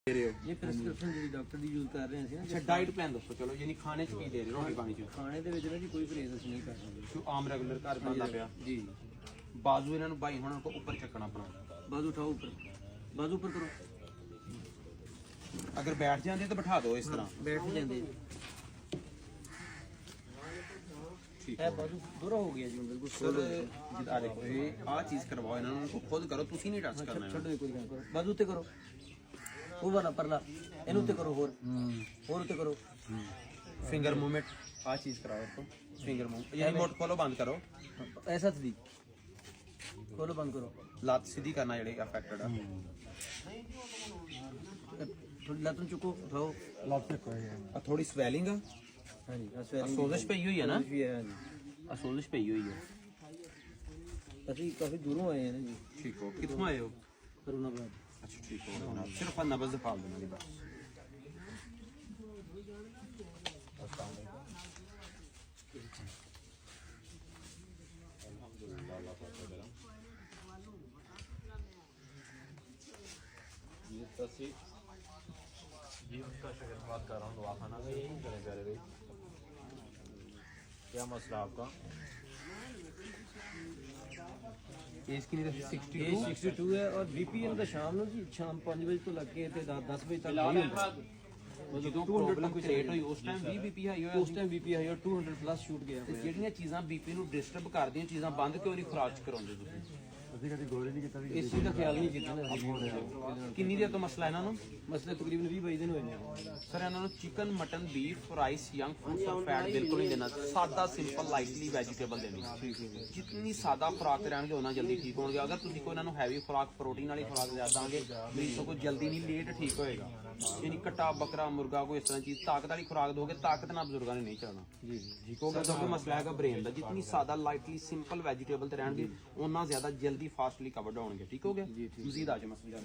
दे रहे हो? ये प्रिस्क्रिप्शन जी डॉक्टर दी यूज कर रहे हैं अच्छा डाइट प्लान दसो चलो यानी खाने च की दे रहे हो रोटी पानी च खाने ਦੇ ਵਿੱਚ ਨਾ ਜੀ ਕੋਈ ਪਰਹੇਜ਼ ਅਸੀਂ ਨਹੀਂ ਕਰ ਸਕਦੇ जो आम रेगुलर घर बनता पिया जी बाजू इन्होंने भाई हुण को ऊपर चकना अपना बाजू उठाओ ऊपर बाजू ऊपर करो अगर बैठ जाते तो बैठा दो इस तरह बैठ ਜਾਂਦੇ ठीक है बाजू पूरा हो गया जी बिल्कुल सर जिदा देखो ये आ चीज करवाओ इन्होंने खुद करो तुसी नहीं टच करना ਛੱਡੋ ਕੋਈ ਗੱਲ ਕਰੋ ਬਾਜੂ ਉੱਤੇ ਕਰੋ ਉਹ ਵਾਲਾ ਪਰਲਾ ਇਹਨੂੰ ਉੱਤੇ ਕਰੋ ਹੋਰ ਉੱਤੇ ਕਰੋ फिंगर मूवमेंट आ चीज कराओ इसको फिंगर मूव ये रिमोट खोलो बंद करो ऐसा थी खोलो बंद करो लात सीधी करना जेड़े अफेक्टेड है थोड़ी लातों चुको उठाओ लात पे कोई है और थोड़ी स्वेलिंग है हां जी सोजिश पई हुई है ना भी है हां जी सोजिश पई हुई है ਅਸੀਂ ਕਾਫੀ ਦੂਰੋਂ ਆਏ ਹਾਂ ਜੀ ठीक हो कितों आए हो करुणाबाद अच्छा ठीक हो सिर्फ नब्ज दिखा देना दी बस ये तस्वीर जी उसका शुक्र बात कर रहा हूँ दवाखाना में यही करें प्यारे भाई क्या मसला आपका एज की नहीं 62 ਇਹ 62 ਹੈ ਔਰ ਬੀਪੀ ਇਹਨਾਂ ਦਾ ਸ਼ਾਮ ਨੂੰ ਜੀ ਸ਼ਾਮ 5 ਵਜੇ ਤੋਂ ਲੱਗ ਕੇ ਤੇ 10 ਵਜੇ ਤੱਕ ਨਹੀਂ ਹੁੰਦਾ ਜਦੋਂ ਪ੍ਰੋਬਲਮ ਕ੍ਰੀਏਟ ਹੋਈ ਉਸ ਟਾਈਮ 20 ਬੀਪੀ ਹਾਈ ਹੋਇਆ ਉਸ ਟਾਈਮ ਬੀਪੀ ਹਾਈ ਔਰ 200 ਪਲੱਸ ਸ਼ੂਟ ਗਿਆ ਤੇ ਜਿਹੜੀਆਂ ਚੀਜ਼ਾਂ ਬੀਪੀ ਨੂੰ ਡਿਸਟਰਬ ਕਰਦੀਆਂ ਚੀਜ਼ਾਂ ਬੰਦ ਕਿਉਂ ਨਹੀਂ ਖੁਰਾਕ ਚ ਕਰਾਉਂਦੇ ਤੁਸੀਂ ਅਸੀਂ ਕਦੇ ਗੋਲੇ ਨਹੀਂ ਕੀਤਾ ਇਸ ਚੀਜ਼ ਦਾ ਖਿਆਲ ਨਹੀਂ ਕੀਤਾ ਨਾ ਕਿੰਨੀ ਦੇਰ ਤੋਂ ਮਸਲਾ ਇਹਨਾਂ ਨੂੰ ਮਸਲੇ ਤਕਰੀਬਨ 20-22 ਦਿਨ ਹੋਏ ਨੇ ਸਰ ਇਹਨਾਂ ਨੂੰ chicken mutton beef rice young foods ਔਰ ਫੈਟ ਬਿਲਕੁਲ ਨਹੀਂ ਦੇਣਾ ਸਾਦਾ ਸਿੰਪਲ ਲਾਈਟਲੀ ਵੈਜੀਟੇਬਲ ਦੇਣੀ ਜਿੰਨੀ ਸਾਦਾ ਖੁਰਾਕ ਰਹਿਣਗੇ ਉਹਨਾਂ ਜਲਦੀ ਠੀਕ ਹੋਣਗੇ ਅਗਰ ਤੁਸੀਂ ਕੋਈ ਇਹਨਾਂ ਨੂੰ ਹੈਵੀ ਖੁਰਾਕ ਪ੍ਰੋਟੀਨ ਵਾਲੀ ਖੁਰਾਕ ਦੇ ਦਾਂਗੇ ਮਰੀਜ਼ ਤੋਂ ਕੋਈ ਜਲਦੀ ਨਹੀਂ ਲੇਟ ਠੀਕ ਹੋਏਗਾ ਯਾਨੀ ਕੱਟਾ ਬੱਕਰਾ ਮੁਰਗਾ ਕੋਈ ਇਸ ਤਰ੍ਹਾਂ ਚੀਜ਼ ਤਾਕਤ ਵਾਲੀ ਖੁਰਾਕ ਦੋਗੇ ਤਾਕਤ ਨਾਲ ਬਜ਼ੁਰਗਾਂ ਨੇ ਨਹੀਂ ਚੱਲਣਾ ਜੀ ਠੀਕ ਹੋਗਾ ਤਾਂ ਮਸਲਾ ਹੈਗਾ ਬ੍ਰੇਨ ਦਾ ਜਿੰਨੀ ਸਾਦਾ ਲਾਈਟਲੀ ਸਿੰਪਲ ਵੈਜੀਟੇਬਲ ਤੇ ਰਹਿਣਗੇ ਉਹਨਾਂ ਜ਼ਿਆਦਾ ਜਲਦੀ ਫਾਸਟਲੀ ਕਵਰਡ ਹੋਣਗੇ ਠੀਕ ਹੋ ਗਿਆ ਮਜ਼ੀਦ ਆ ਜਾ ਮਸਲਾ